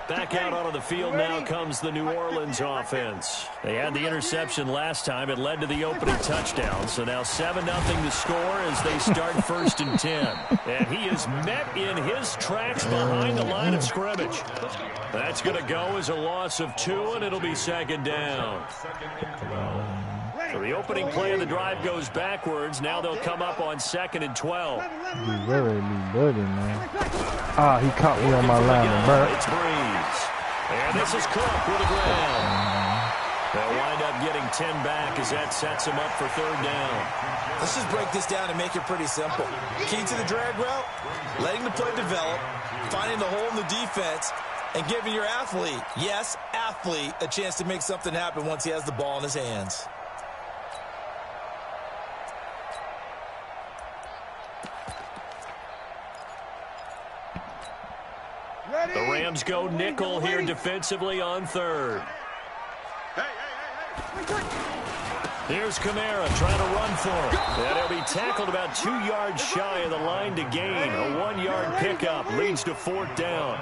Back out onto the field now comes the New Orleans offense. They had the interception last time. It led to the opening touchdown. So now 7-0 to score as they start 1st and 10. And he is met in his tracks behind the line of scrimmage. That's going to go as a loss of 2, and it'll be 2nd down. So the opening play of the drive goes backwards. Now they'll come up on 2nd and 12. He's really dirty, man. Ah, he caught me on my line. It's Breeze. And this is Cook with the ground. They'll wind up getting 10 back as that sets him up for 3rd down. Let's just break this down and make it pretty simple. Key to the drag route, letting the play develop, finding the hole in the defense, and giving your athlete, yes, athlete, a chance to make something happen once he has the ball in his hands. The Rams go nickel here defensively on 3rd. Here's Kamara trying to run for him. And he'll be tackled about 2 yards shy of the line to gain. A 1-yard pickup leads to 4th down.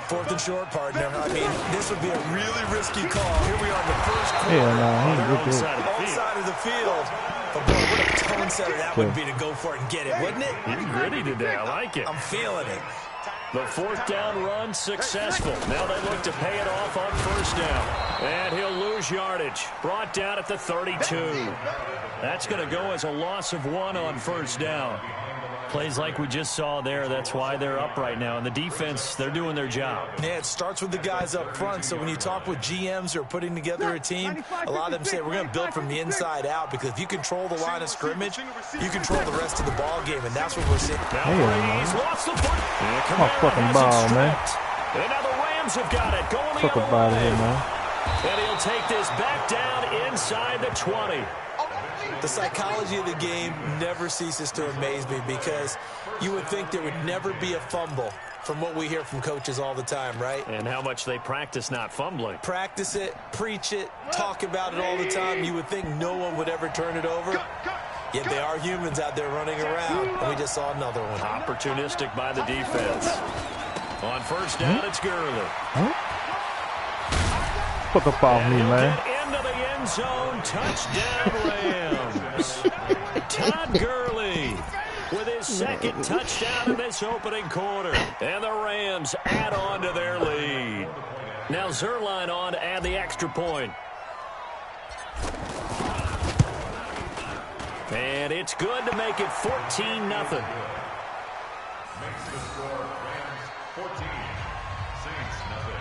4th and short, partner. I mean, this would be a really risky call. Here we are in the first quarter. Yeah, no, wrong side of the field. But boy, what a tone setter that would be to go for it and get it, wouldn't it? He's gritty today. I like it. I'm feeling it. The 4th down run successful. Now they look to pay it off on 1st down. And he'll lose yardage. Brought down at the 32. That's going to go as a loss of 1 on 1st down. Plays like we just saw there. That's why they're up right now. And the defense, they're doing their job. Yeah, it starts with the guys up front. So when you talk with GMs who are putting together a team, a lot of them say we're going to build from the inside out, because if you control the line of scrimmage, you control the rest of the ball game, and that's what we're seeing. Now he's lost the foot. Come on, fucking ball, man. And now the Rams have got it. Going the Fuck other about way. here, man. And he'll take this back down inside the 20. The psychology of the game never ceases to amaze me, because you would think there would never be a fumble from what we hear from coaches all the time, right? And how much they practice not fumbling. Practice it, preach it, talk about it all the time. You would think no one would ever turn it over. Yet they are humans out there running around, and we just saw another one. Opportunistic by the defense. On 1st down, it's Gurley. Fuck up off me, man. Into the end zone, touchdown Rams. Todd Gurley with his 2nd touchdown in this opening quarter. And the Rams add on to their lead. Now Zuerlein on to add the extra point. And it's good to make it 14-0. Makes the score Rams 14, Saints 0.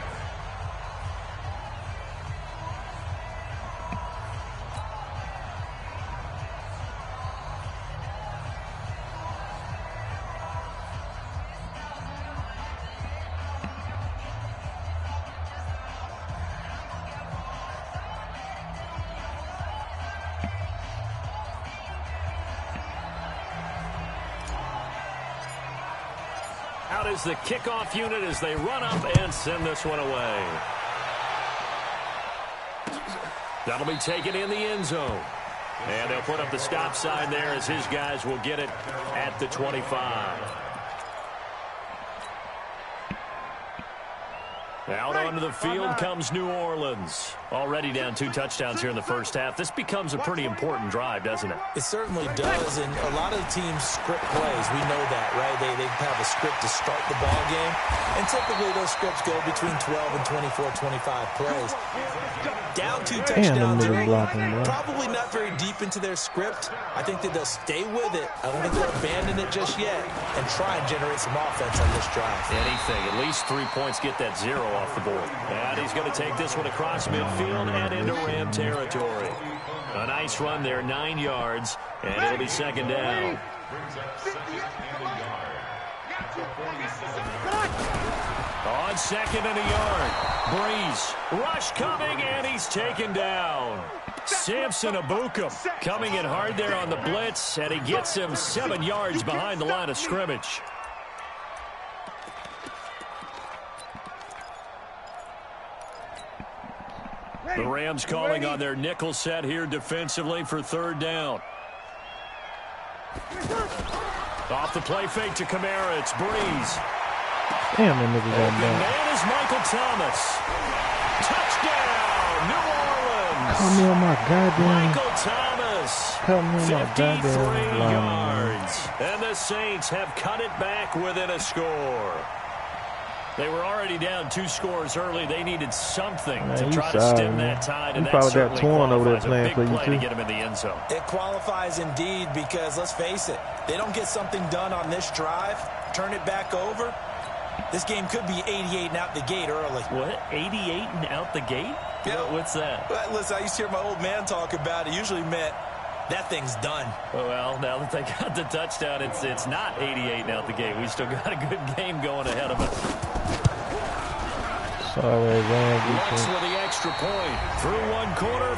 Out is the kickoff unit as they run up and send this one away. That'll be taken in the end zone. And they'll put up the stop sign there as his guys will get it at the 25. Out onto the field comes New Orleans. Already down 2 touchdowns here in the first half. This becomes a pretty important drive, doesn't it? It certainly does, and a lot of the teams script plays. We know that, right? They have a script to start the ball game, and typically those scripts go between 12 and 24, 25 plays. Down 2 touchdowns early, probably not very deep into their script. I think that they'll stay with it. I don't think they'll abandon it just yet and try and generate some offense on this drive. Anything, at least 3 points, get that 0 off the board. And he's going to take this one across midfield and into Ram territory. A nice run there, 9 yards, and it'll be 2nd down. On 2nd and a yard, Breeze, rush coming, and he's taken down. Samson Ebukam coming in hard there on the blitz, and he gets him 7 yards behind the line of scrimmage. The Rams calling on their nickel set here defensively for 3rd down. Off the play fake to Kamara, it's Breeze. Damn, that nigga got The down. man is Michael Thomas. Touchdown, New Orleans. Call me on my goddamn. Michael Thomas. Call me on my 53 goddamn line. yards. And the Saints have cut it back within a score. They were already down 2 scores early. They needed something to try to stem that tide, and that probably certainly got torn over there qualifies. A playing big for play you, to too. get him in the end zone. It qualifies indeed because, let's face it, they don't get something done on this drive, turn it back over, this game could be 88 and out the gate early. What? 88 and out the gate? Yeah. What's that? Listen, I used to hear my old man talk about it. Usually meant that thing's done. Well, now that they got the touchdown, it's not 88 and out the gate. We still got a good game going ahead of us. Sorry, man. Lux with the extra point. Through one quarter,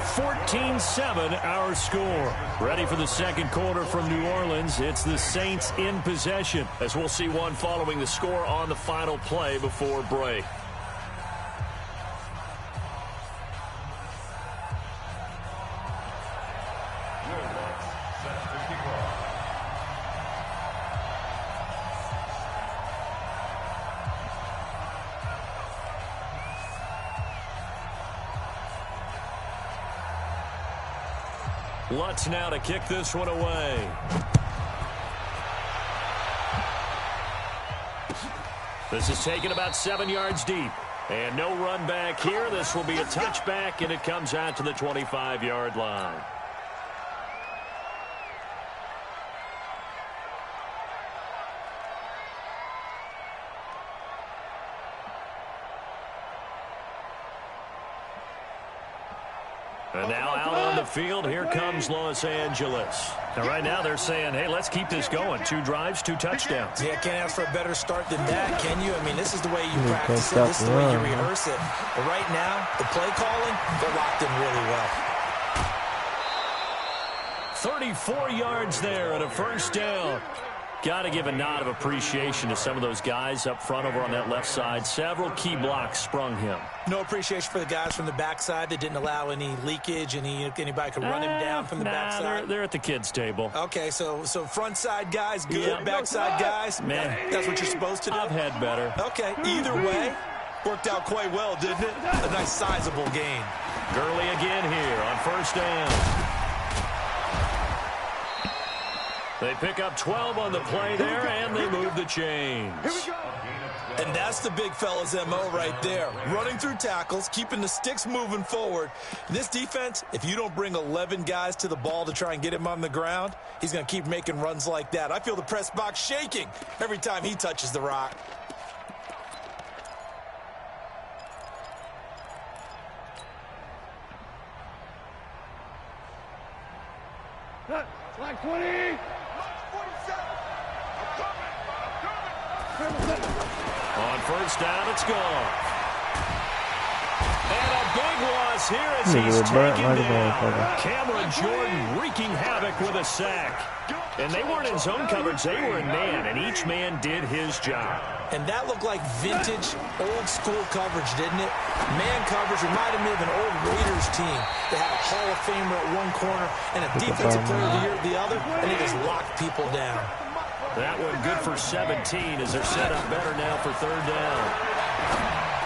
14-7 our score. Ready for the second quarter from New Orleans. It's the Saints in possession, as we'll see one following the score on the final play before break. Lutz now to kick this one away. This is taken about 7 yards deep. And no run back here. This will be a touchback, and it comes out to the 25-yard line. And now out on the field, here comes Los Angeles. Now right now they're saying, hey, let's keep this going. 2 drives, 2 touchdowns. Yeah, can't ask for a better start than that, can you? I mean, this is the way you practice it. This is the way you rehearse it. But right now, the play calling, they're locked in really well. 34 yards there and a first down. Got to give a nod of appreciation to some of those guys up front over on that left side. Several key blocks sprung him. No appreciation for the guys from the backside that didn't allow any leakage, anybody could run him down from the backside. They're at the kids' table. Okay, so front side guys, good. Yeah. Backside guys, Man, that's what you're supposed to do? I've had better. Okay, either way, worked out quite well, didn't it? A nice sizable gain. Gurley again here on first down. They pick up 12 on the play there, and they move the chains. And that's the big fella's MO right there. Running through tackles, keeping the sticks moving forward. This defense, if you don't bring 11 guys to the ball to try and get him on the ground, he's going to keep making runs like that. I feel the press box shaking every time he touches the rock. Like 20. On first down, it's gone. And a big loss here as he's taken down. Cameron Jordan wreaking havoc with a sack. And they weren't in zone coverage, they were in man, and each man did his job. And that looked like vintage, old-school coverage, didn't it? Man coverage reminded me of an old Raiders team. They had a Hall of Famer at one corner and a Defensive Player of the Year at the other, and they just locked people down. That one good for 17 as they're set up better now for third down.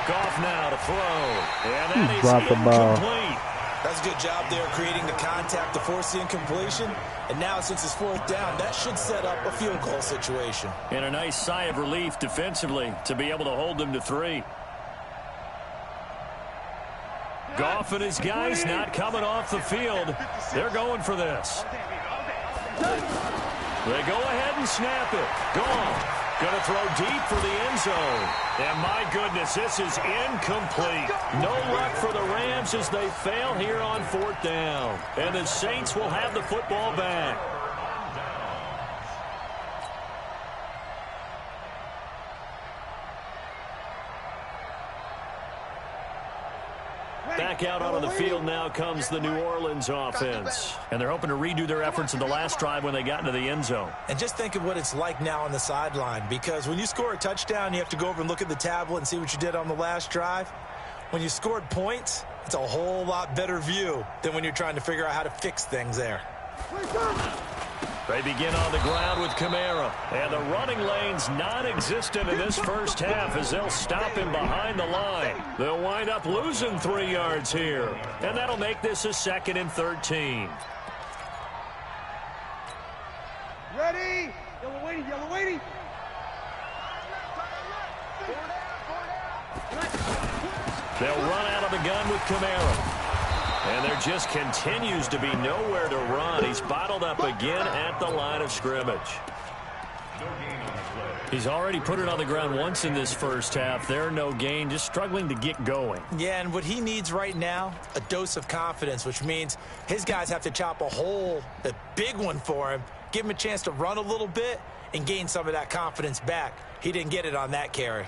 Goff now to throw. And that is incomplete. That's a good job there creating the contact to force the incompletion. And now since it's fourth down, that should set up a field goal situation. And a nice sigh of relief defensively to be able to hold them to 3. Goff and his guys not coming off the field. They're going for this. They go ahead and snap it. Goff going to throw deep for the end zone. And my goodness, this is incomplete. No luck for the Rams as they fail here on fourth down. And the Saints will have the football back. Back out onto the field now comes the New Orleans offense. And they're hoping to redo their efforts in the last drive when they got into the end zone. And just think of what it's like now on the sideline, because when you score a touchdown, you have to go over and look at the tablet and see what you did on the last drive. When you scored points, it's a whole lot better view than when you're trying to figure out how to fix things there. They begin on the ground with Kamara. And the running lane's non-existent in this first half as they'll stop him behind the line. They'll wind up losing 3 yards here. And that'll make this a 2nd and 13. Ready? Yellow waiting, yellow waiting. They'll run out of the gun with Kamara. And there just continues to be nowhere to run. He's bottled up again at the line of scrimmage. He's already put it on the ground once in this first half. There, no gain, just struggling to get going. Yeah, and what he needs right now, a dose of confidence, which means his guys have to chop a big one for him, give him a chance to run a little bit and gain some of that confidence back. He didn't get it on that carry.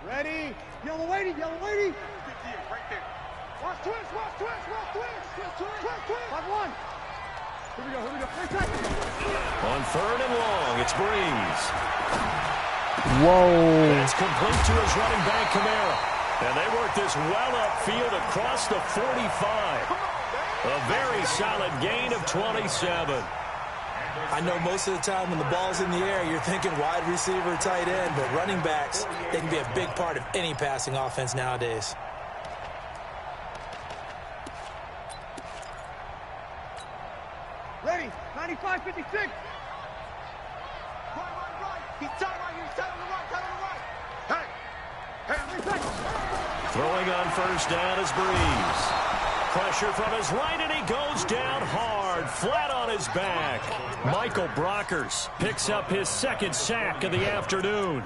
Ready? Yellow waiting, yellow waiting. Right there. Watch twist, watch twist, watch twist. Twist. 5-1. Here we go. 3 seconds. On 3rd and long, it's Breeze. Whoa. It's complete to his running back, Kamara. And they work this well upfield across the 45. A very solid gain of 27. I know most of the time when the ball's in the air, you're thinking wide receiver, tight end, but running backs, they can be a big part of any passing offense nowadays. Ready? 95-56. Right. He's tight right here. He's tight on the right. Hey. 3 seconds. Throwing on first down is Breeze. Pressure from his right, and he goes down hard, flat on his back. Michael Brockers picks up his 2nd sack of the afternoon.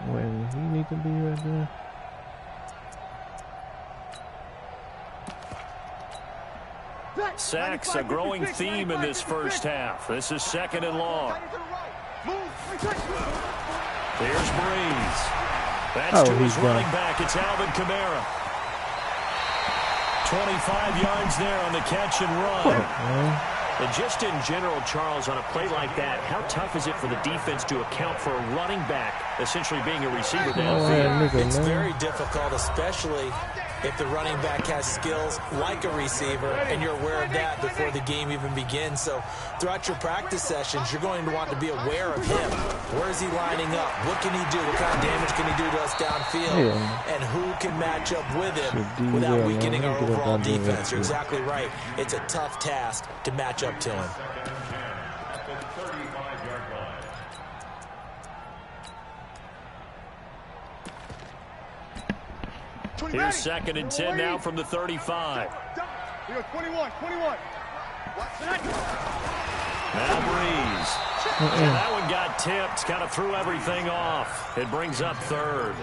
Wait, he need to be right there. Sacks, a growing theme in this first half. This is 2nd and long. There's Breeze. That's to his running back. It's Alvin Kamara. 25 yards there on the catch and run. And just in general, Charles, on a play like that, how tough is it for the defense to account for a running back essentially being a receiver downfield? It's very difficult, especially if the running back has skills like a receiver, and you're aware of that before the game even begins. So throughout your practice sessions, you're going to want to be aware of him. Where is he lining up? What can he do? What kind of damage can he do to us downfield? And who can match up with him without weakening our overall defense? You're exactly right. It's a tough task to match up to him. Here's 2nd and 10 now from the 35. Here, 21. Now Breeze. And that one got tipped, kind of threw everything off. It brings up 3rd.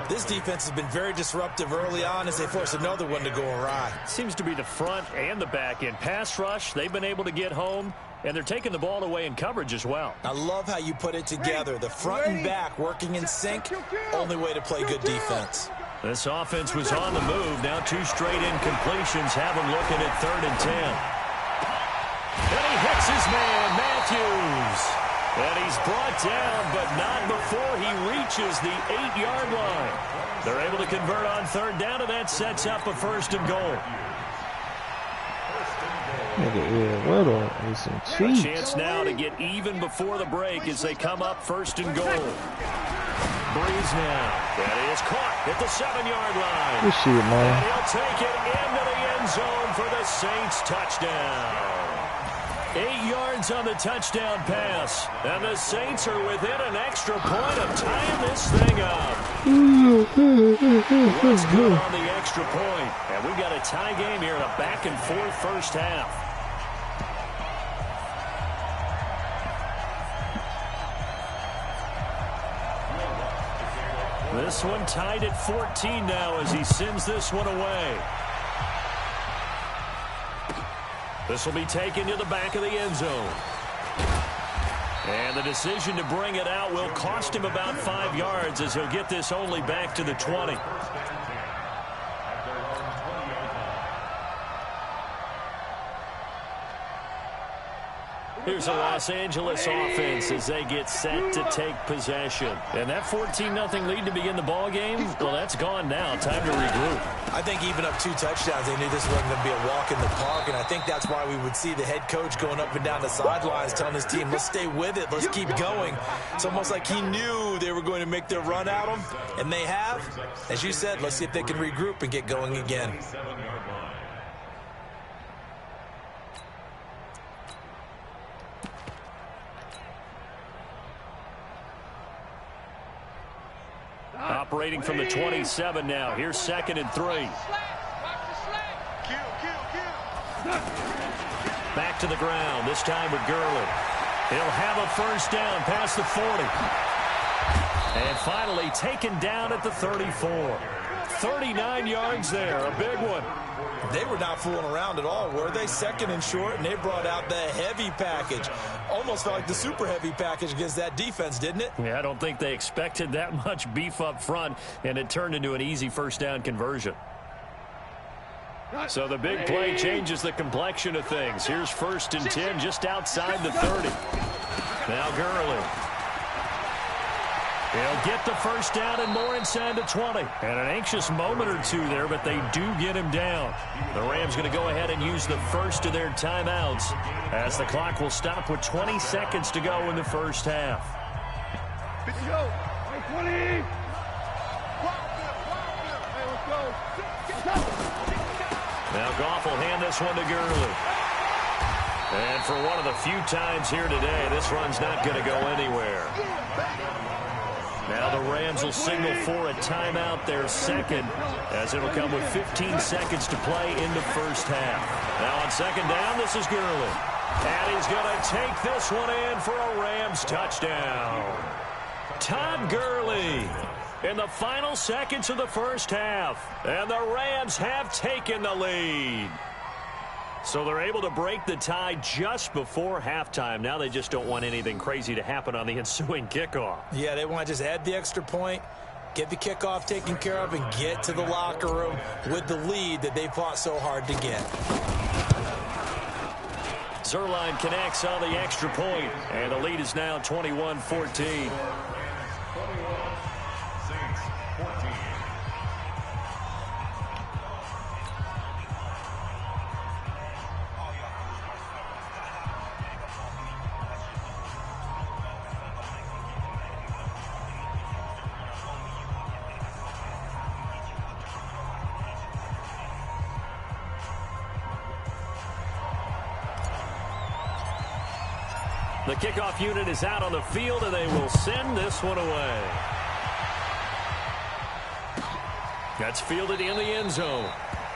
This defense has been very disruptive early on as they force another one to go awry. Seems to be the front and the back end. Pass rush, they've been able to get home, and they're taking the ball away in coverage as well. I love how you put it together. The front and back working in sync, only way to play good defense. This offense was on the move. Now 2 straight incompletions have them looking at 3rd and 10. And he hits his man, Matthews. And he's brought down, but not before he reaches the 8-yard line. They're able to convert on 3rd down, and that sets up a 1st and goal. A chance now to get even before the break as they come up 1st and goal. Breeze now. That is caught at the 7-yard line. Good shit, man. And he'll take it into the end zone for the Saints touchdown. 8 yards on the touchdown pass. And the Saints are within an extra point of tying this thing up. Let's go on the extra point. And we've got a tie game here in a back-and-forth first half. This one tied at 14 now as he sends this one away. This will be taken to the back of the end zone. And the decision to bring it out will cost him about 5 yards as he'll get this only back to the 20. Here's a Los Angeles offense as they get set to take possession. And that 14-0 lead to begin the ball game, well, that's gone now. Time to regroup. I think even up 2 touchdowns, they knew this wasn't going to be a walk in the park, and I think that's why we would see the head coach going up and down the sidelines telling his team, let's stay with it, let's keep going. It's almost like he knew they were going to make their run at him, and they have. As you said, let's see if they can regroup and get going again. Operating from the 27 now. Here's 2nd and 3. Back to the ground, this time with Gurley. He'll have a first down past the 40. And finally taken down at the 34. 39 yards there, a big one. They were not fooling around at all, were they? 2nd and short, and they brought out the heavy package. Almost felt like the super heavy package against that defense, didn't it? Yeah, I don't think they expected that much beef up front, and it turned into an easy first down conversion. So the big play changes the complexion of things. Here's 1st and 10 just outside the 30. Now Gurley. He'll get the first down and more inside the 20. And an anxious moment or two there, but they do get him down. The Rams going to go ahead and use the first of their timeouts as the clock will stop with 20 seconds to go in the first half. Let's go. 20. Now Goff will hand this one to Gurley. And for one of the few times here today, this run's not going to go anywhere. Now the Rams will signal for a timeout, their 2nd, as it'll come with 15 seconds to play in the first half. Now on 2nd down, this is Gurley. And he's going to take this one in for a Rams touchdown. Todd Gurley in the final seconds of the first half. And the Rams have taken the lead. So they're able to break the tie just before halftime. Now they just don't want anything crazy to happen on the ensuing kickoff. Yeah, they want to just add the extra point, get the kickoff taken care of, and get to the locker room with the lead that they fought so hard to get. Zuerlein connects on the extra point, and the lead is now 21-14. The kickoff unit is out on the field, and they will send this one away. That's fielded in the end zone.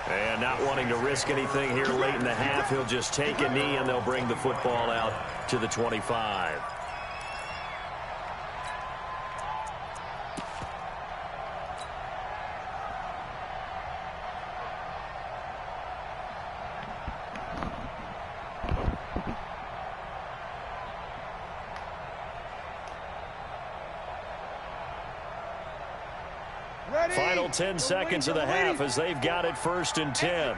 And not wanting to risk anything here late in the half, he'll just take a knee, and they'll bring the football out to the 25. Final 10 seconds of the half as they've got it 1st and 10.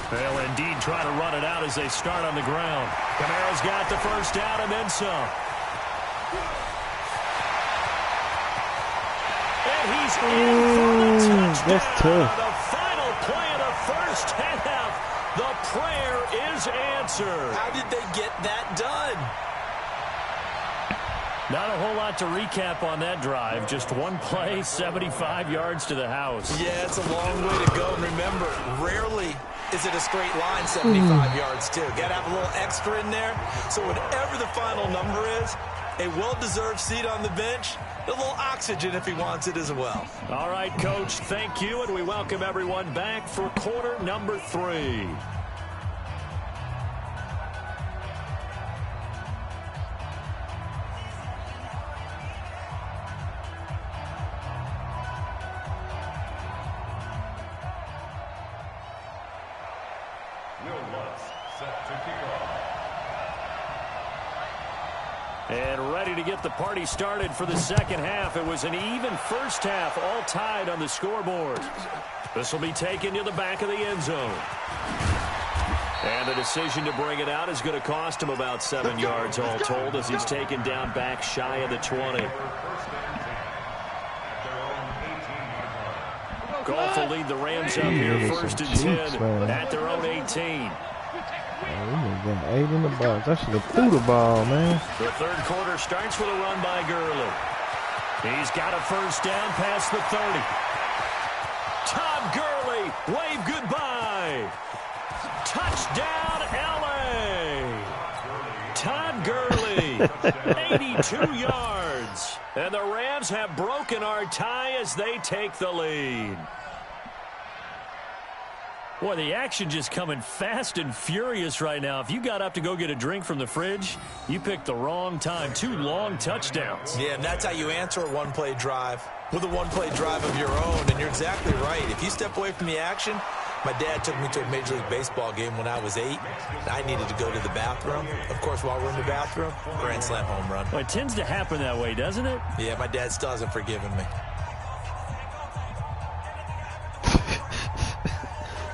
They'll indeed try to run it out as they start on the ground. Kamara's got the first down and then some. And he's in for the touchdown. That's tough. The final play of the first half. The prayer is answered. How did they get that done? Not a whole lot to recap on that drive. Just one play, 75 yards to the house. Yeah, it's a long way to go. And remember, rarely is it a straight line 75 yards, too. Got to have a little extra in there. So whatever the final number is, a well-deserved seat on the bench, a little oxygen if he wants it as well. All right, Coach, thank you, and we welcome everyone back for quarter number 3. And ready to get the party started for the second half. It was an even first half, all tied on the scoreboard. This will be taken to the back of the end zone. And the decision to bring it out is going to cost him about 7 yards all told as he's taken down back shy of the 20. Goff will lead the Rams up here first and 10 at their own 18. Man, we got 8 in the box. I should have threw the ball, man. The third quarter starts with a run by Gurley. He's got a first down past the 30. Todd Gurley, wave goodbye. Touchdown, L.A. Todd Gurley, 82 yards. And the Rams have broken our tie as they take the lead. Boy, the action just coming fast and furious right now. If you got up to go get a drink from the fridge, you picked the wrong time. 2 long touchdowns. Yeah, and that's how you answer a one-play drive with a one-play drive of your own. And you're exactly right. If you step away from the action, my dad took me to a Major League Baseball game when I was 8. I needed to go to the bathroom. Of course, while we're in the bathroom, grand slam home run. Well, it tends to happen that way, doesn't it? Yeah, my dad still hasn't forgiven me.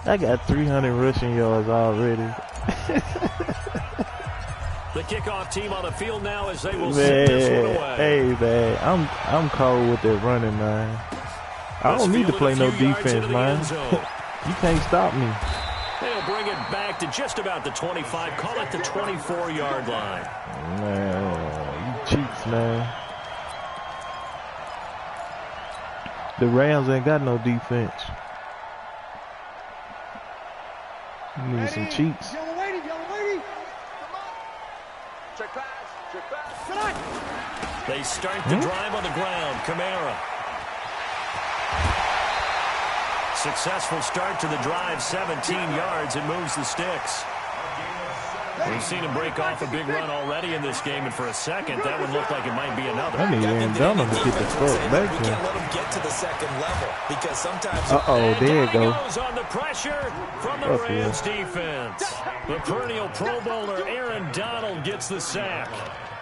I got 300 rushing yards already. The kickoff team on the field now as they will send this one away. Hey, man, I'm cold with that running, man. I don't need to play no defense, man. You can't stop me. They'll bring it back to just about the 25. Call it the 24-yard line. Man, you cheats, man. The Rams ain't got no defense. You need some cheats. Yellow lady, yellow lady. Check pass, check pass. Tonight. They start the drive on the ground. Kamara. Successful start to the drive, 17 yards, and moves the sticks. We've seen him break off a big run already in this game, and for a second, that would look like it might be another. I need Aaron Donald to get the fuck back We here. can't let him get to the second level because sometimes... There you go. Goes on the pressure from the Rams defense. The perennial Pro Bowler Aaron Donald gets the sack.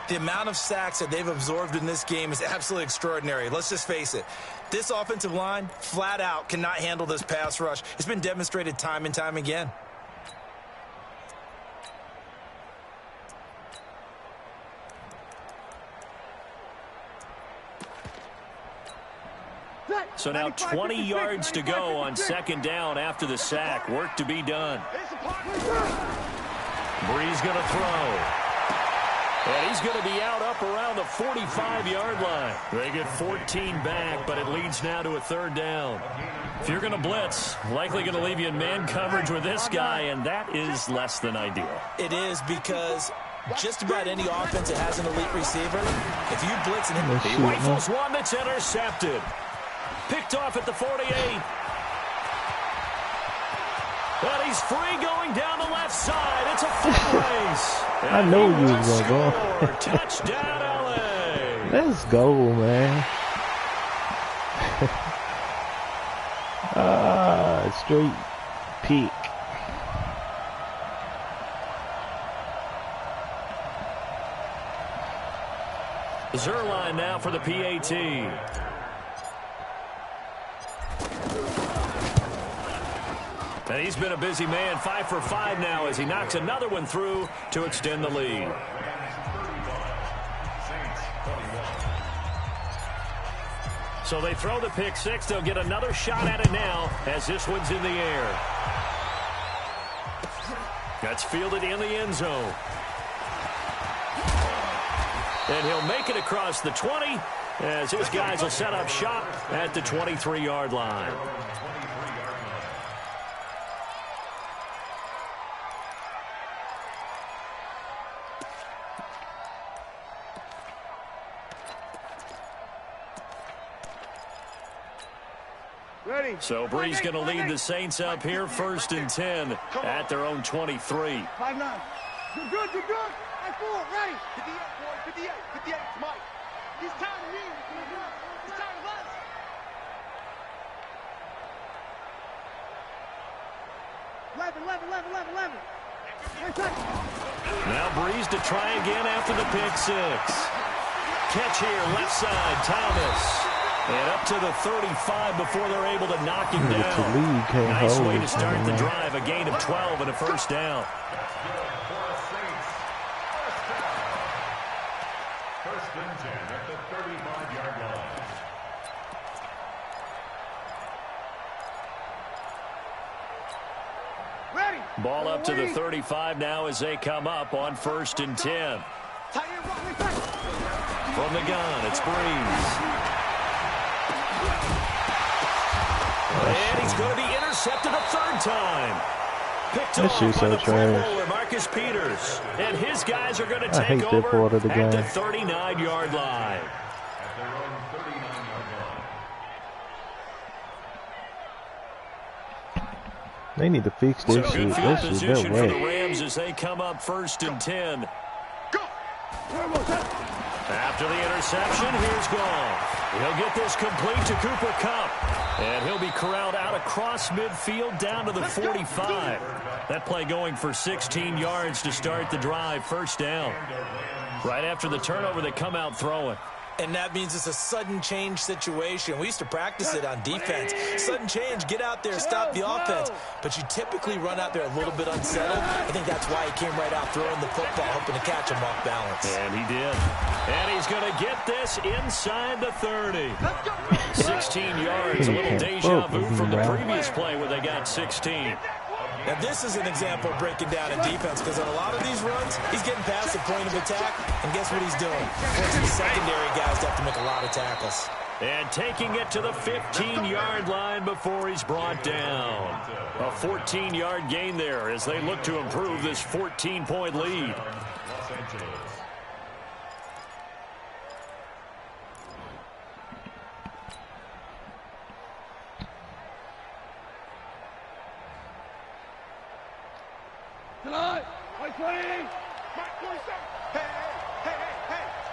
The amount of sacks that they've absorbed in this game is absolutely extraordinary. Let's just face it. This offensive line, flat out, cannot handle this pass rush. It's been demonstrated time and time again. So now 20 yards to go on second down after the sack. Work to be done. Brees going to throw. And he's going to be out up around the 45-yard line. They get 14 back, but it leads now to a third down. If you're going to blitz, likely going to leave you in man coverage with this guy, and that is less than ideal. It is because just about any offense that has an elite receiver, if you blitz and hit, He rifles one that's intercepted. Picked off at the 48. And he's free going down the left side. It's a foot race. I know you was going to go. Touchdown, L.A. Let's go, man. Straight pick. Zuerlein now for the PAT. And he's been a busy man, 5 for 5 now as he knocks another one through to extend the lead. So they throw the pick six. They'll get another shot at it now as this one's in the air. That's fielded in the end zone. And he'll make it across the 20 as his guys will set up shop at the 23-yard line. Ready. So Brees going to lead the Saints up here, 1st and 10 at their own 23. 5-9. You're good, you're good. 5-4, ready. 58, boy, 58, 58, it's Mike. He's tired of me. He's tired of us. Eleven. Now Brees to try again after the pick six. Catch here, left side, Thomas. And up to the 35 before they're able to knock him down. Nice way to start the drive. A gain of 12 and a first down. First and 10 at the 35-yard line. Ready. Ball up to the 35 now as they come up on 1st and 10. From the gun, it's Breeze. And he's going to be intercepted a third time. Picked off by the Pro Bowler, Marcus Peters. And his guys are going to take over at the 39-yard line. At their own 39-yard line. They need to fix this shit. Good field This is position their for the way. Rams as they come up 1st and 10. After the interception, here's Goff. He'll get this complete to Cooper Kupp. And he'll be corralled out across midfield down to the 45. That play going for 16 yards to start the drive. First down. Right after the turnover, they come out throwing. And that means it's a sudden change situation. We used to practice it on defense. Sudden change, get out there, stop the offense. But you typically run out there a little bit unsettled. I think that's why he came right out throwing the football, hoping to catch him off balance. And he did. And he's going to get this inside the 30. 16 yards, a little deja vu from the previous play where they got 16. Now, this is an example of breaking down in defense because on a lot of these runs, he's getting past the point of attack, and guess what he's doing? Forcing the secondary guys to have to make a lot of tackles. And taking it to the 15-yard line before he's brought down. A 14-yard gain there as they look to improve this 14-point lead. Los Angeles.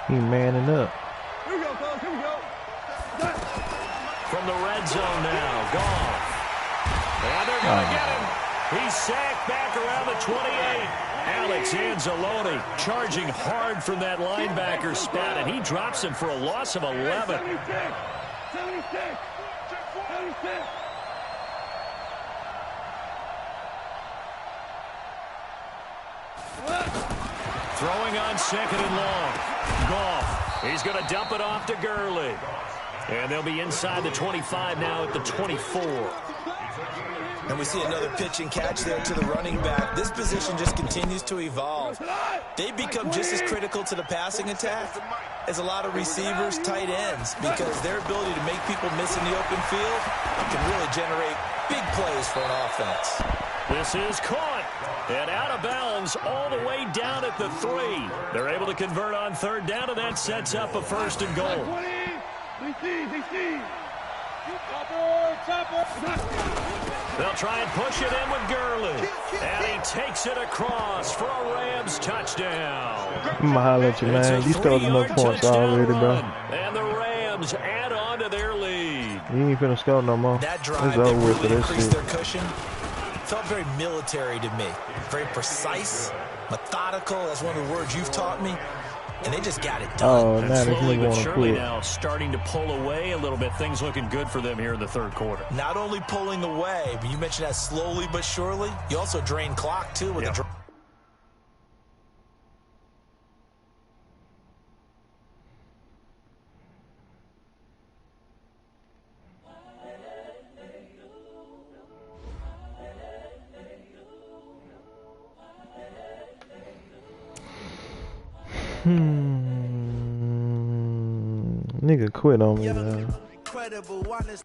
He manning up. Here we go, fellas. Here we go. From the red zone now, Goff. And they're going to get him. He's sacked back around the 28. Alex Anzalone charging hard from that linebacker spot, and he drops him for a loss of 11. 76. Throwing on 2nd and long. Goff. He's going to dump it off to Gurley. And they'll be inside the 25 now at the 24. And we see another pitch and catch there to the running back. This position just continues to evolve. They become just as critical to the passing attack as a lot of receivers, tight ends, because their ability to make people miss in the open field can really generate big plays for an offense. This is caught and out of bounds all the way down at the 3. They're able to convert on 3rd down, and that sets up a 1st and goal. They'll try and push it in with Gurley. And he takes it across for a Rams touchdown. I'm gonna holler at you, man. You scored enough points already, bro. And the Rams add on to their lead. You ain't finna score no more. That drive, It's they over with for really this increased shit. their cushion. Felt very military to me. Very precise, methodical. That's one of the words you've taught me. And they just got it done. Oh, now this Slowly nigga but wanna surely quit. now starting to pull away a little bit. Things looking good for them here in the 3rd quarter. Not only pulling away, but you mentioned that slowly but surely. You also drain clock, too, with the Nigga quit on me, man. Incredible, honest.